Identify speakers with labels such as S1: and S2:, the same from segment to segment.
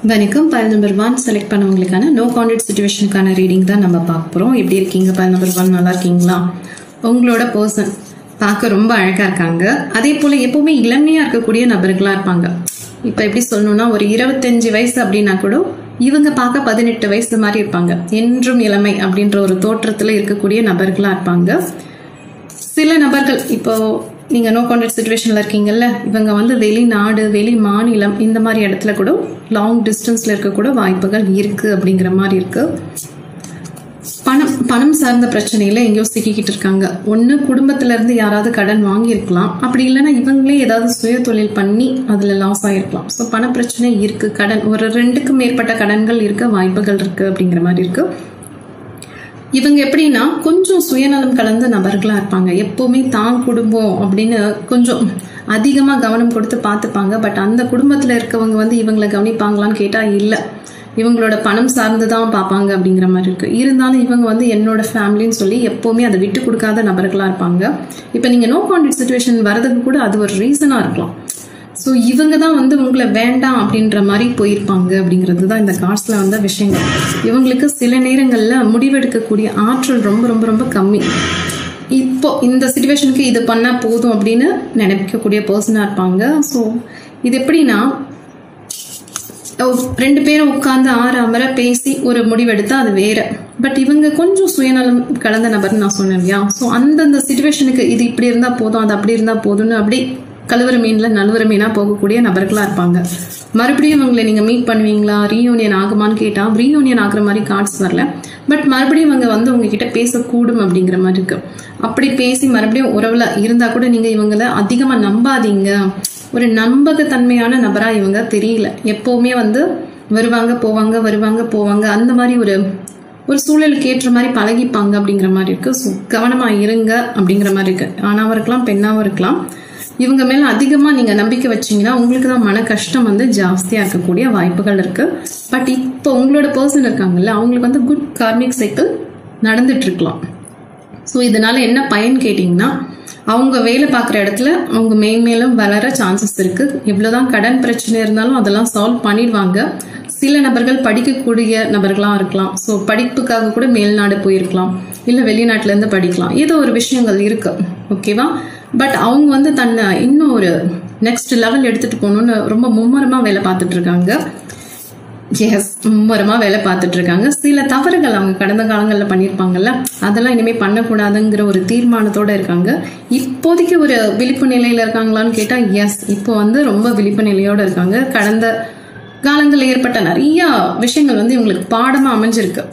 S1: வணக்கம். File number 1 select பண்ணவங்களுக்கான no contact சிச்சுவேஷனுக்கான ரீடிங் தான் நம்ம பார்க்க போகிறோம். எப்படி இருக்கீங்க பைல் நம்பர் 1? நல்லா இருக்கீங்களா? உங்களோட பர்சன் பார்க்க ரொம்ப அழகாக இருக்காங்க. அதே போல் எப்போவுமே இளமையாக இருக்கக்கூடிய நபர்களாக இருப்பாங்க. இப்போ எப்படி சொல்லணும்னா, ஒரு 25 வயசு அப்படின்னா கூட இவங்க பார்க்க 18 வயசு மாதிரி இருப்பாங்க. என்றும் இளமை அப்படின்ற ஒரு தோற்றத்தில் இருக்கக்கூடிய நபர்களாக இருப்பாங்க. சில நபர்கள் இப்போ நீங்கள் நோ கான்டாக்ட் சிச்சுவேஷனில் இருக்கீங்கல்ல, இவங்க வந்து வெளிநாடு, வெளி மாநிலம் இந்த மாதிரி இடத்துல கூட லாங் டிஸ்டன்ஸில் இருக்கக்கூட வாய்ப்புகள் இருக்குது அப்படிங்கிற மாதிரி இருக்குது. பணம் சார்ந்த பிரச்சனையில் எங்கேயோ சிக்கிக்கிட்டு இருக்காங்க. ஒன்று குடும்பத்திலேருந்து யாராவது கடன் வாங்கியிருக்கலாம், அப்படி இல்லைன்னா இவங்களே ஏதாவது சுய தொழில் பண்ணி அதில் லாஸ் ஆகிருக்கலாம். ஸோ பண பிரச்சனை இருக்குது, கடன் ஒரு 2க்கும் மேற்பட்ட கடன்கள் இருக்க வாய்ப்புகள் இருக்குது அப்படிங்கிற மாதிரி இருக்குது. இவங்க எப்படின்னா கொஞ்சம் சுயநலம் கலந்த நபர்களாக இருப்பாங்க. எப்போவுமே தான் குடும்பம் அப்படின்னு கொஞ்சம் அதிகமாக கவனம் கொடுத்து பார்த்துப்பாங்க. பட் அந்த குடும்பத்தில் இருக்கவங்க வந்து இவங்களை கவனிப்பாங்களான்னு கேட்டால் இல்லை, இவங்களோட பணம் சார்ந்து தான் பார்ப்பாங்க அப்படிங்கிற மாதிரி இருக்குது. இருந்தாலும் இவங்க வந்து என்னோட ஃபேமிலின்னு சொல்லி எப்போவுமே அதை விட்டு கொடுக்காத நபர்களாக இருப்பாங்க. இப்போ நீங்கள் நோ கான்டாக்ட் சிச்சுவேஷன் வரதுக்கு கூட அது ஒரு ரீசனாக இருக்கலாம். ஸோ இவங்க தான் வந்து உங்களை வேண்டாம் அப்படின்ற மாதிரி போயிருப்பாங்க அப்படிங்கிறது தான் இந்த கார்ட்ஸில் வந்த விஷயங்கள். இவங்களுக்கு சில நேரங்களில் முடிவெடுக்கக்கூடிய ஆற்றல் ரொம்ப ரொம்ப ரொம்ப கம்மி. இப்போ இந்த சிச்சுவேஷனுக்கு இது பண்ணால் போதும் அப்படின்னு நினைக்கக்கூடிய பர்சனாக இருப்பாங்க. ஸோ இது எப்படின்னா, 2 பேரும் உட்காந்து அமர பேசி ஒரு முடிவெடுத்தா அது வேற. பட் இவங்க கொஞ்சம் சுயநலம் கலந்த நபர்னு நான் சொன்னேன் இல்லையா? ஸோ அந்தந்த சிச்சுவேஷனுக்கு இது இப்படி இருந்தால் போதும், அது அப்படி இருந்தால் போதும்னு அப்படி கழுவுற மீனில் நழுவுற மீனாக போகக்கூடிய நபர்களாக இருப்பாங்க. மறுபடியும் இவங்களை நீங்கள் மீட் பண்ணுவீங்களா, ரீயூனியன் ஆகுமான்னு கேட்டால் ரீயூனியன் ஆகுற மாதிரி கார்ட்ஸ் வரல. பட் மறுபடியும் இவங்க வந்து உங்ககிட்ட பேசக்கூடும் அப்படிங்கிற மாதிரி இருக்கு. அப்படி பேசி மறுபடியும் உறவில் இருந்தால் கூட நீங்கள் இவங்களை அதிகமாக நம்பாதீங்க. ஒரு நம்பகத்தன்மையான நபராக இவங்க தெரியல. எப்போவுமே வந்து வருவாங்க போவாங்க அந்த மாதிரி ஒரு சூழலுக்கு ஏற்ற மாதிரி பழகிப்பாங்க அப்படிங்கிற மாதிரி இருக்கு. ஸோ கவனமாக இருங்க அப்படிங்கிற மாதிரி இருக்கு. ஆணாவும் இருக்கலாம், பெண்ணாவும் இருக்கலாம். இவங்க மேல அதிகமாக நீங்கள் நம்பிக்கை வச்சிங்கன்னா உங்களுக்கு தான் மன கஷ்டம் வந்து ஜாஸ்தியாக இருக்கக்கூடிய வாய்ப்புகள் இருக்குது. பட் இப்போ உங்களோட பர்சன் இருக்காங்கல்ல, அவங்களுக்கு வந்து குட் கார்மிக் சைக்கிள் நடந்துட்டு இருக்கலாம். ஸோ இதனால என்ன பயன் கேட்டிங்கன்னா, அவங்க வேலை பார்க்குற இடத்துல அவங்க மேலும் வளர சான்சஸ் இருக்குது. எவ்வளோதான் கடன் பிரச்சனை இருந்தாலும் அதெல்லாம் சால்வ் பண்ணிடுவாங்க. சில நபர்கள் படிக்கக்கூடிய நபர்களாக இருக்கலாம். ஸோ படிப்புக்காக கூட மேல்நாடு போயிருக்கலாம், இல்லை வெளிநாட்டிலேருந்து படிக்கலாம். ஏதோ ஒரு விஷயங்கள் இருக்கு, ஓகேவா? பட் அவங்க வந்து தன்னை இன்னும் ஒரு நெக்ஸ்ட் லெவல் எடுத்துகிட்டு போகணுன்னு ரொம்ப மும்முரமாக வேலை பார்த்துட்டு இருக்காங்க. மும்முரமாக வேலை பார்த்துட்டு இருக்காங்க. சில தவறுகள் அவங்க கடந்த காலங்களில் பண்ணியிருப்பாங்கல்ல, அதெல்லாம் இனிமேல் பண்ணக்கூடாதுங்கிற ஒரு தீர்மானத்தோடு இருக்காங்க. இப்போதைக்கு ஒரு விழிப்பு நிலையில் இருக்காங்களான்னு கேட்டால் இப்போ வந்து ரொம்ப விழிப்பு நிலையோடு இருக்காங்க. கடந்த காலங்களில் ஏற்பட்ட நிறைய விஷயங்கள் வந்து இவங்களுக்கு பாடமாக அமைஞ்சிருக்கு.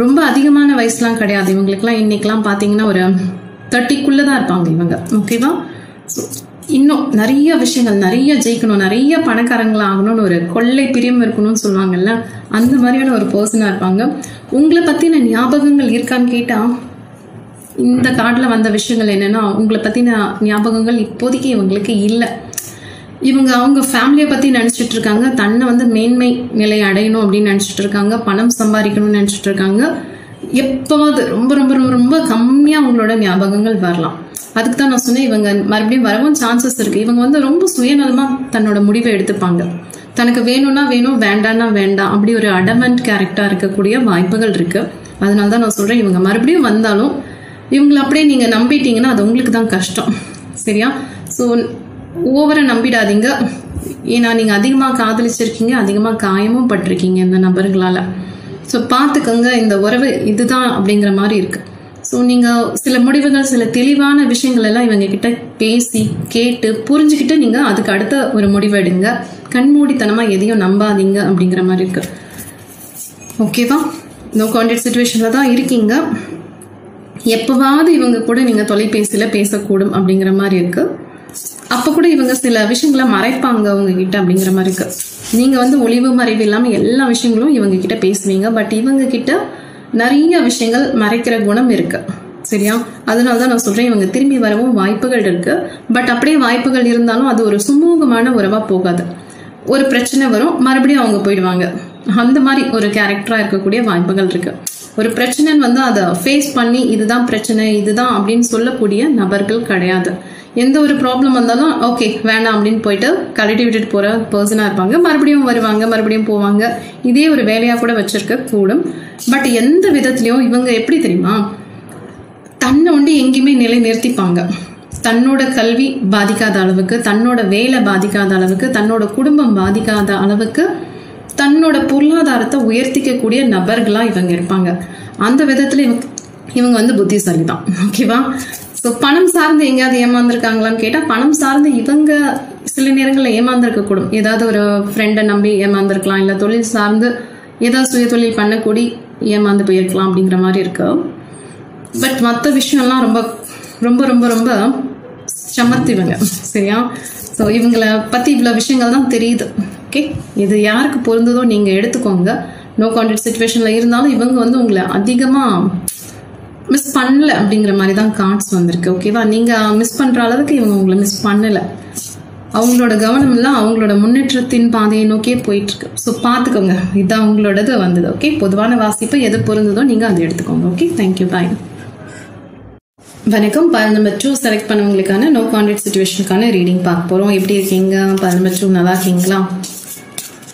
S1: ரொம்ப அதிகமான வயசுலாம் கிடையாது இவங்களுக்குலாம். இன்னைக்கெல்லாம் பார்த்தீங்கன்னா ஒரு 30க்குள்ளே தான் இருப்பாங்க இவங்க, ஓகேவா? ஸோ இன்னும் நிறைய விஷயங்கள், நிறைய ஜெயிக்கணும், நிறைய பணக்காரங்களாக ஆகணும்னு ஒரு கொள்ளை பிரியம் இருக்கணும்னு சொல்லுவாங்கல்ல, அந்த மாதிரியான ஒரு பர்சனாக இருப்பாங்க. உங்களை பற்றின ஞாபகங்கள் இருக்கான்னு கேட்டால் இந்த கார்டில் வந்த விஷயங்கள் என்னென்னா, உங்களை பற்றின ஞாபகங்கள் இப்போதைக்கு இவங்களுக்கு இல்லை. இவங்க அவங்க ஃபேமிலியை பற்றி நினச்சிட்டு இருக்காங்க, தன்னை வந்து மேன்மை நிலை அடையணும் அப்படின்னு நினச்சிட்டு இருக்காங்க, பணம் சம்பாதிக்கணும்னு நினச்சிட்டு இருக்காங்க. எப்போவாது ரொம்ப ரொம்ப ரொம்ப ரொம்ப கம்மியாக அவங்களோட ஞாபகங்கள் வரலாம். அதுக்கு தான் நான் சொன்னேன், இவங்க மறுபடியும் வரவும் சான்சஸ் இருக்குது. இவங்க வந்து ரொம்ப சுயநலமாக தன்னோட முடிவை எடுத்துப்பாங்க. தனக்கு வேணும்னா வேணும், வேண்டான்னா வேண்டாம், அப்படி ஒரு அடமெண்ட் கேரக்டராக இருக்கக்கூடிய வாய்ப்புகள் இருக்குது. அதனால தான் நான் சொல்கிறேன், இவங்க மறுபடியும் வந்தாலும் இவங்களை அப்படியே நீங்கள் நம்பிட்டீங்கன்னா அது உங்களுக்கு தான் கஷ்டம், சரியா? ஸோ ஓவராக நம்பிடாதீங்க. ஏன்னா நீங்கள் அதிகமாக காதலிச்சிருக்கீங்க, அதிகமாக காயமும் பட்டிருக்கீங்க இந்த நபர்களால். ஸோ பார்த்துக்கோங்க, இந்த உறவு இதுதான் அப்படிங்கிற மாதிரி இருக்குது. ஸோ நீங்கள் சில முடிவுகள், சில தெளிவான விஷயங்கள் எல்லாம் இவங்க கிட்ட பேசி கேட்டு புரிஞ்சுக்கிட்டு நீங்கள் அதுக்கு அடுத்த ஒரு முடிவு எடுங்க. கண்மூடித்தனமாக எதையும் நம்பாதீங்க அப்படிங்கிற மாதிரி இருக்குது, ஓகேவா? நோ கான்டாக்ட் சிச்சுவேஷனில் தான் இருக்கீங்க. எப்போவாவது இவங்க கூட நீங்கள் தொலைபேசியில் பேசக்கூடும் அப்படிங்கிற மாதிரி இருக்குது. அப்போ கூட இவங்க சில விஷயங்களை மறைப்பாங்க உங்ககிட்ட அப்படிங்கிற மாதிரி இருக்கு. நீங்கள் வந்து ஒளிவு மறைவு இல்லாமல் எல்லா விஷயங்களும் இவங்க கிட்ட பேசுவீங்க. பட் இவங்க கிட்ட நிறைய விஷயங்கள் மறைக்கிற குணம் இருக்கு, சரியா? அதனால தான் நான் சொல்கிறேன், இவங்க திரும்பி வரவும் வாய்ப்புகள் இருக்கு. பட் அப்படியே வாய்ப்புகள் இருந்தாலும் அது ஒரு சுமூகமான உறவாக போகாது. ஒரு பிரச்சனை வரும், மறுபடியும் அவங்க போயிடுவாங்க. அந்த மாதிரி ஒரு கேரக்டராக இருக்கக்கூடிய வாய்ப்புகள் இருக்கு. ஒரு பிரச்சனைன்னு வந்து அதை ஃபேஸ் பண்ணி இதுதான் பிரச்சனை, இதுதான் அப்படின்னு சொல்லக்கூடிய நபர்கள் கிடையாது. எந்த ஒரு ப்ராப்ளம் வந்தாலும் ஓகே வேணாம் அப்படின்னு போயிட்டு கழட்டி விட்டுட்டு போற பர்சனா இருப்பாங்க. மறுபடியும் வருவாங்க, மறுபடியும் போவாங்க. இதே ஒரு வேலையா கூட வச்சிருக்க கூடும். பட் எந்த விதத்திலயும் இவங்க எப்படி தெரியுமா, தன்னை வந்து எங்கேயுமே நிலை நிறுத்திப்பாங்க. தன்னோட கல்வி பாதிக்காத அளவுக்கு, தன்னோட வேலை பாதிக்காத அளவுக்கு, தன்னோட குடும்பம் பாதிக்காத அளவுக்கு தன்னோட பொருளாதாரத்தை உயர்த்திக்கக்கூடிய நபர்களா இவங்க இருப்பாங்க. அந்த விதத்துல இவங்க வந்து புத்திசாலி தான். ஓகேவா? ஸோ பணம் சார்ந்து எங்கேயாவது ஏமாந்துருக்காங்களான்னு கேட்டா, பணம் சார்ந்து இவங்க சில நேரங்களில் ஏமாந்துருக்க கூடும். ஏதாவது ஒரு ஃப்ரெண்டை நம்பி ஏமாந்துருக்கலாம், இல்லை தொழில் சார்ந்து ஏதாவது சுய தொழில் பண்ணக்கூடி ஏமாந்து போயிருக்கலாம் அப்படிங்கிற மாதிரி இருக்கு. பட் மற்ற விஷயம்லாம் ரொம்ப ரொம்ப ரொம்ப ரொம்ப சமர்த்திவங்க. சரியா? ஸோ இவங்களை பத்தி இவ்வளவு விஷயங்கள் தான் தெரியுது. ஓகே, இது யாருக்கு பொருந்ததோ நீங்க எடுத்துக்கோங்க. நோ கான்டாக்ட் சிச்சுவேஷன்ல இருந்தாலும் இவங்க வந்து உங்களை அதிகமா மிஸ் பண்ணல அப்படிங்கிற மாதிரி தான் கார்ட்ஸ் வந்திருக்கு. ஓகேவா? நீங்க மிஸ் பண்ற அளவுக்கு இவங்க உங்களை மிஸ் பண்ணல. அவங்களோட கவனம் எல்லாம் அவங்களோட முன்னேற்றத்தின் பாதையை நோக்கியே போயிட்டு இருக்கு. ஸோ பார்த்துக்கோங்க, இதுதான் அவங்களோடது வந்தது. ஓகே, பொதுவான வாசிப்பு எது பொருந்ததோ நீங்க அதை எடுத்துக்கோங்க. Okay, thank you, bye. வணக்கம். நம்பர் 2 செலக்ட் பண்ணவங்களுக்கான நோ கான்டாக்ட் சிச்சுவேஷனுக்கான ரீடிங் பார்க்க போறோம். எப்படி இருக்கீங்க? நம்பர் 2 நல்லா இருக்கீங்களா?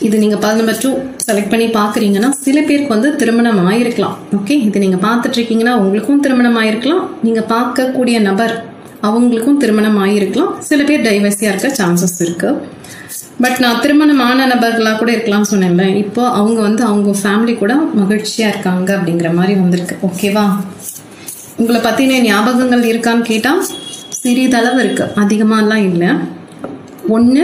S1: இது நீங்க நம்பர் 2 செலக்ட் பண்ணி பாக்குறீங்கன்னா சில பேருக்கு வந்து திருமணம் ஆயிருக்கலாம். ஓகே, இது நீங்க பார்த்துட்டு இருக்கீங்கன்னா உங்களுக்கும் திருமணம் ஆயிருக்கலாம். நீங்க பார்க்கக்கூடிய நபர் அவங்களுக்கும் திருமணம் ஆயிருக்கலாம். சில பேர் டைவர்ஸியா இருக்க சான்சஸ் இருக்கு. பட் நான் திருமணமான நபர்களா கூட இருக்கலாம்னு சொன்னேன்ல. இப்போ அவங்க வந்து அவங்க ஃபேமிலி கூட மகிழ்ச்சியா இருக்காங்க அப்படிங்கிற மாதிரி வந்திருக்கு. ஓகேவா? உங்களை பத்தின ஞாபகங்கள் இருக்கான்னு கேட்டா சிறிதளவு இருக்கு, அதிகமாலாம் இல்லை. ஒன்று,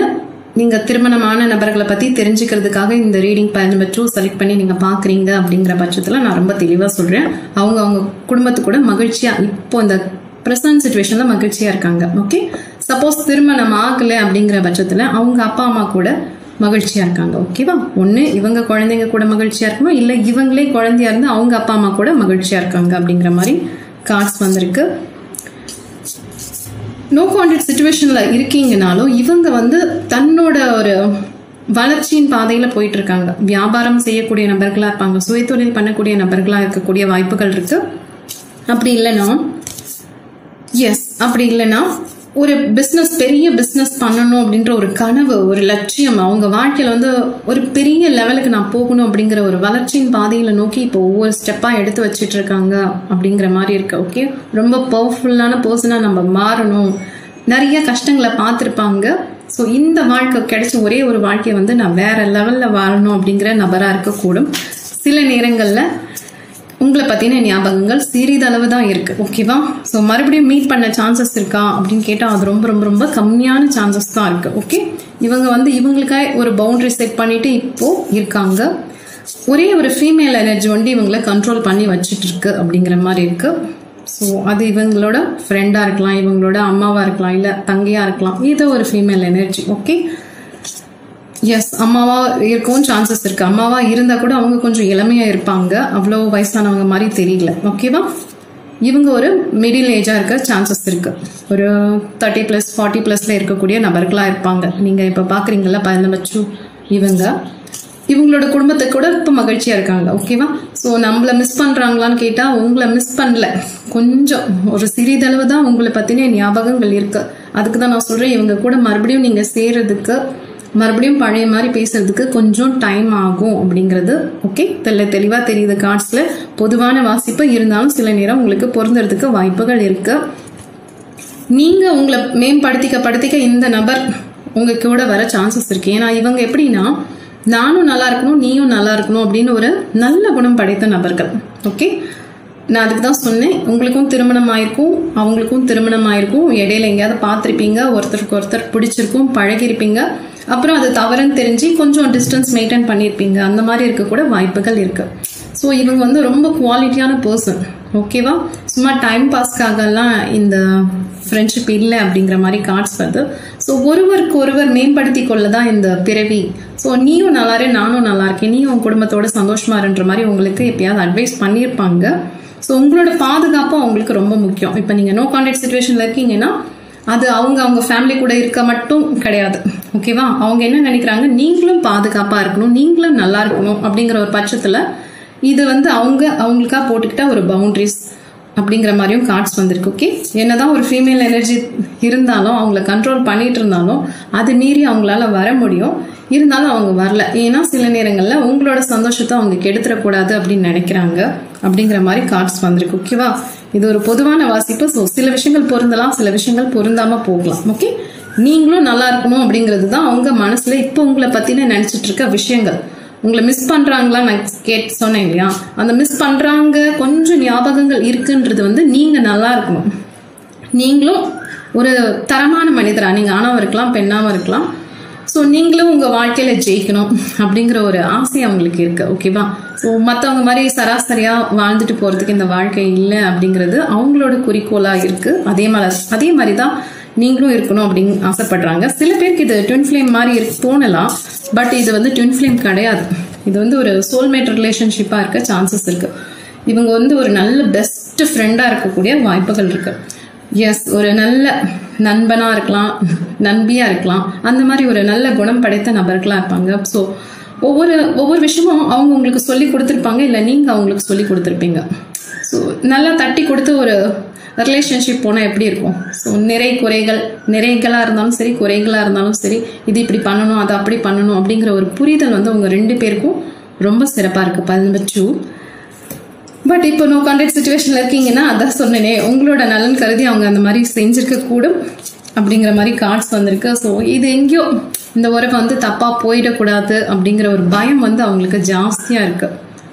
S1: நீங்க திருமணமான நபர்களை பத்தி தெரிஞ்சுக்கிறதுக்காக இந்த ரீடிங் நம்பர் 2 செலக்ட் பண்ணி நீங்க பாக்குறீங்க அப்படிங்கிற பட்சத்துல நான் ரொம்ப தெளிவா சொல்றேன். அவங்க குடும்பத்து கூட மகிழ்ச்சியா இப்போ இந்த பிரசன்ட் சிச்சுவேஷன்ல மகிழ்ச்சியா இருக்காங்க. ஓகே, சப்போஸ் திருமணம் ஆகல அப்படிங்கிற பட்சத்துல அவங்க அப்பா அம்மா கூட மகிழ்ச்சியா இருக்காங்க. ஓகேவா? ஒண்ணு இவங்க குழந்தைங்க கூட மகிழ்ச்சியா இருக்கணும், இல்ல இவங்களே குழந்தையா இருந்து அவங்க அப்பா அம்மா கூட மகிழ்ச்சியா இருக்காங்க அப்படிங்கிற மாதிரி கார்ட்ஸ் வந்திருக்கு. நோ கான்டாக்ட் சிச்சுவேஷன்ல இருக்கீங்கனாலும் இவங்க வந்து தன்னோட ஒரு வளர்ச்சியின் பாதையில போயிட்டு இருக்காங்க. வியாபாரம் செய்யக்கூடிய நபர்களா இருப்பாங்க, சுயதொழில் பண்ணக்கூடிய நபர்களா இருக்கக்கூடிய வாய்ப்புகள் இருக்கு. அப்படி இல்லைன்னா ஒரு பிசினஸ், பெரிய பிசினஸ் பண்ணணும் அப்படின்ற ஒரு கனவு, ஒரு லட்சியம், அவங்க வாழ்க்கையில வந்து ஒரு பெரிய லெவலுக்கு நான் போகணும் அப்படிங்கிற ஒரு வளர்ச்சியின் பாதையில நோக்கி இப்போ ஒவ்வொரு ஸ்டெப்பா எடுத்து வச்சிட்டு இருக்காங்க அப்படிங்கிற மாதிரி இருக்கு. ஓகே, ரொம்ப பவர்ஃபுல்லான பர்சனா நம்ம மாறணும். நிறைய கஷ்டங்களை பார்த்துருப்பாங்க. ஸோ இந்த வாழ்க்கை கிடைச்ச ஒரே ஒரு வாழ்க்கையை வந்து நான் வேற லெவல்ல வாழணும் அப்படிங்கிற நபரா இருக்கக்கூடும். சில நேரங்கள்ல உங்களை பத்தின ஞாபகங்கள் சிறிதளவு தான் இருக்கு. ஓகேவா? ஸோ மறுபடியும் மீட் பண்ண சான்சஸ் இருக்கா அப்படின்னு கேட்டா அது ரொம்ப ரொம்ப ரொம்ப கம்மியான சான்சஸ் தான் இருக்கு. ஓகே, இவங்க வந்து இவங்களுக்காக ஒரு பவுண்டரி செட் பண்ணிட்டு இப்போ இருக்காங்க. ஒரே ஒரு ஃபீமேல் எனர்ஜி வந்து இவங்களை கண்ட்ரோல் பண்ணி வச்சுட்டு இருக்கு அப்படிங்கிற மாதிரி இருக்கு. ஸோ அது இவங்களோட ஃப்ரெண்டா இருக்கலாம், இவங்களோட அம்மாவா இருக்கலாம், இல்ல தங்கையா இருக்கலாம், ஏதோ ஒரு ஃபீமேல் எனர்ஜி. ஓகே, எஸ், அம்மாவா இருக்கவும் சான்சஸ் இருக்கு. அம்மாவா இருந்தா கூட அவங்க கொஞ்சம் இளமையா இருப்பாங்க, அவ்வளோ வயசானவங்க மாதிரி தெரியல. ஓகேவா? இவங்க ஒரு மிடில் ஏஜா இருக்க சான்சஸ் இருக்கு. ஒரு 30+, 40+ல இருக்கக்கூடிய நபர்களா இருப்பாங்க. நீங்க இப்ப பாக்குறீங்கல்ல நம்பர் 2, இவங்களோட குடும்பத்தை கூட இப்ப மகிழ்ச்சியா இருக்காங்க. ஓகேவா? ஸோ நம்மள மிஸ் பண்றாங்களான்னு கேட்டா உங்களை மிஸ் பண்ணல, கொஞ்சம் ஒரு சிறிதளவு தான் உங்களை பத்தின ஞாபகங்கள் இருக்கு. அதுக்கு தான் நான் சொல்றேன், இவங்க கூட மறுபடியும் நீங்க சேர்றதுக்கு, மறுபடியும் பழைய மாதிரி பேசுறதுக்கு கொஞ்சம் டைம் ஆகும் அப்படிங்கிறது. ஓகே, தெளிவா தெரியுது கார்ட்ஸ்ல. பொதுவான வாசிப்பு இருந்தாலும் சில நேரம் உங்களுக்கு பொருந்துறதுக்கு வாய்ப்புகள் இருக்கு. நீங்க உங்களை மேம்படுத்திக்க இந்த நபர் உங்க கூட வர சான்சஸ் இருக்கு. ஏன்னா இவங்க எப்படின்னா, நானும் நல்லா இருக்கணும், நீயும் நல்லா இருக்கணும் அப்படின்னு ஒரு நல்ல குணம் படைத்த நபர்கள். ஓகே, நான் அதுக்கு தான் சொன்னேன், உங்களுக்கும் திருமணம் ஆயிருக்கும், அவங்களுக்கும் திருமணம் ஆயிருக்கும். இடையில எங்கேயாவது பார்த்துருப்பீங்க, ஒருத்தருக்கு ஒருத்தர் பிடிச்சிருக்கும், பழகிருப்பீங்க. அப்புறம் அது தவறுன்னு தெரிஞ்சு கொஞ்சம் டிஸ்டன்ஸ் மெயின்டைன் பண்ணியிருப்பீங்க. அந்த மாதிரி இருக்க கூட வாய்ப்புகள் இருக்கு. ஸோ இவங்க வந்து ரொம்ப குவாலிட்டியான பர்சன். ஓகேவா? சும்மா டைம் பாஸ்க்காகலாம் இந்த ஃப்ரெண்ட்ஷிப் இல்லை அப்படிங்கிற மாதிரி கார்ட்ஸ் வருது. ஸோ ஒருவருக்கு ஒருவர் மேம்படுத்தி கொள்ளதான் இந்த பிறவி. ஸோ நீயும் நல்லாரு, நானும் நல்லா இருக்கேன், நீயும் உன் குடும்பத்தோட சந்தோஷமா இருன்ற மாதிரி உங்களுக்கு எப்பயாவது அட்வைஸ் பண்ணியிருப்பாங்க. ஸோ உங்களோட பாதுகாப்பு அவங்களுக்கு ரொம்ப முக்கியம். இப்போ நீங்க நோ கான்டாக்ட் சிச்சுவேஷன்ல இருக்கீங்கன்னா அது அவங்க ஃபேமிலி கூட இருக்க மட்டும் கிடையாது. ஓகேவா? அவங்க என்ன நினைக்கிறாங்க, நீங்களும் பாதுகாப்பா இருக்கணும், நீங்களும் நல்லா இருக்கணும் அப்படிங்கிற ஒரு பட்சத்துல இது வந்து அவங்களுக்கா போட்டுக்கிட்ட ஒரு பவுண்டரிஸ். அப்படிங்கிற மாதிரியும் கார்ட்ஸ் வந்திருக்கு. ஓகே, என்னதான் ஒரு ஃபீமேல் எனர்ஜி இருந்தாலும் அவங்கள கண்ட்ரோல் பண்ணிட்டு இருந்தாலும் அது மீறி அவங்களால வர முடியும். இருந்தாலும் அவங்க வரல. ஏன்னா சில நேரங்களில் உங்களோட சந்தோஷத்தை அவங்க கெடுத்துடக்கூடாது அப்படின்னு நினைக்கிறாங்க அப்படிங்கிற மாதிரி கார்ட்ஸ் வந்திருக்கு. ஓகேவா, இது ஒரு பொதுவான வாசிப்பு. ஸோ சில விஷயங்கள் பொருந்தலாம், சில விஷயங்கள் பொருந்தாம போகலாம். ஓகே, நீங்களும் நல்லா இருக்கணும் அப்படிங்கிறது தான் அவங்க மனசுல இப்போ உங்களை பத்தின நினைச்சிட்டு இருக்க விஷயங்கள். உங்களை மிஸ் பண்றாங்களா நான் சொன்னேன் இல்லையா, அந்த மிஸ் பண்றாங்க கொஞ்சம் ஞாபகங்கள் இருக்குன்றது வந்து நீங்க நல்லா இருக்கணும். நீங்களும் ஒரு தரமான மனிதரா, நீங்க ஆணாவும் இருக்கலாம் பெண்ணாவும் இருக்கலாம். ஸோ நீங்களும் உங்க வாழ்க்கையில ஜெயிக்கணும் அப்படிங்கிற ஒரு ஆசை அவங்களுக்கு இருக்கு. ஓகேவா, ஸோ மற்றவங்க மாதிரி சராசரியா வாழ்ந்துட்டு போறதுக்கு இந்த வாழ்க்கை இல்லை அப்படிங்கிறது அவங்களோட குறிக்கோளா இருக்கு. அதே மாதிரி தான் நீங்களும் இருக்கணும் அப்படின்னு ஆசைப்படுறாங்க. சில பேருக்கு இது ட்வின் ஃப்ளேம் மாதிரி தோணலாம், பட் இது வந்து ட்வின் ஃப்ளேம் கிடையாது. இது வந்து ஒரு சோல்மேட் ரிலேஷன்ஷிப்பா இருக்க சான்சஸ் இருக்கு. இவங்க வந்து ஒரு நல்ல பெஸ்ட் ஃப்ரெண்டா இருக்கக்கூடிய வாய்ப்புகள் இருக்கு. எஸ், ஒரு நல்ல நண்பனா இருக்கலாம், நண்பியா இருக்கலாம், அந்த மாதிரி ஒரு நல்ல குணம் படைத்த நபர்களா இருப்பாங்க. ஸோ ஒவ்வொரு விஷயமும் அவங்க உங்களுக்கு சொல்லி கொடுத்துருப்பாங்க, இல்லை நீங்க அவங்களுக்கு சொல்லி கொடுத்துருப்பீங்க. ஸோ நல்லா தட்டி கொடுத்து ஒரு ரிலேஷன்ஷிப் போனால் எப்படி இருக்கும்? ஸோ நிறைகளாக இருந்தாலும் சரி, குறைகளாக இருந்தாலும் சரி, இது இப்படி பண்ணணும், அது அப்படி பண்ணணும் அப்படிங்கிற ஒரு புரிதல் வந்து உங்க 2 பேருக்கும் ரொம்ப சிறப்பாக இருக்கு. 12. பட் இப்போ நோ கான்டாக்ட் சிச்சுவேஷன்ல இருக்கீங்கன்னா, அதான் சொன்னேனே, உங்களோட நலன் கருதி அவங்க அந்த மாதிரி செஞ்சிருக்க கூடும் அப்படிங்கிற மாதிரி கார்ட்ஸ் வந்திருக்கு. ஸோ இது எங்கேயோ இந்த உறவை வந்து தப்பா போயிடக்கூடாது அப்படிங்கிற ஒரு பயம் வந்து அவங்களுக்கு ஜாஸ்தியா இருக்கு.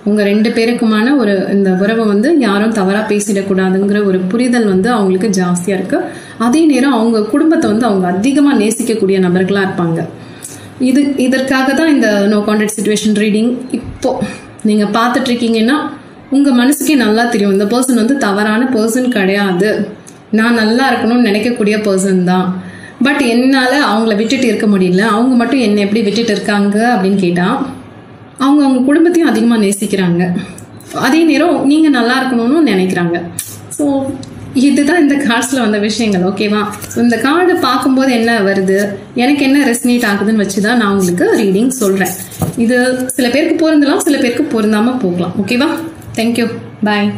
S1: உங்க 2 பேருக்குமான ஒரு இந்த உறவை வந்து யாரும் தவறா பேசிடக்கூடாதுங்கிற ஒரு புரிதல் வந்து அவங்களுக்கு ஜாஸ்தியா இருக்கு. அதே நேரம் அவங்க குடும்பத்தை வந்து அவங்க அதிகமா நேசிக்கக்கூடிய நபர்களா இருப்பாங்க. இதற்காக தான் இந்த நோ கான்டாக்ட் சிச்சுவேஷன் ரீடிங். இப்போ நீங்க பார்த்துட்டு இருக்கீங்கன்னா உங்க மனசுக்கே நல்லா தெரியும், இந்த பர்சன் வந்து தவறான பர்சன் கிடையாது, நான் நல்லா இருக்கணும்னு நினைக்கக்கூடிய பர்சன் தான். பட் என்னால அவங்கள விட்டுட்டு இருக்க முடியல, அவங்க மட்டும் என்னை எப்படி விட்டுட்டு இருக்காங்க அப்படின்னு கேட்டா, அவங்க குடும்பத்தையும் அதிகமாக நேசிக்கிறாங்க. அதே நேரம் நீங்க நல்லா இருக்கணும்னு நினைக்கிறாங்க. ஸோ இதுதான் இந்த கார்ட்ஸ்ல வந்த விஷயங்கள். ஓகேவா, இந்த கார்டு பார்க்கும்போது என்ன வருது, எனக்கு என்ன ரெசனேட் ஆகுதுன்னு வச்சுதான் நான் உங்களுக்கு ரீடிங் சொல்றேன். இது சில பேருக்கு பொருந்தலாம், சில பேருக்கு பொருந்தாம போகலாம். ஓகேவா, தேங்க்யூ, பாய்.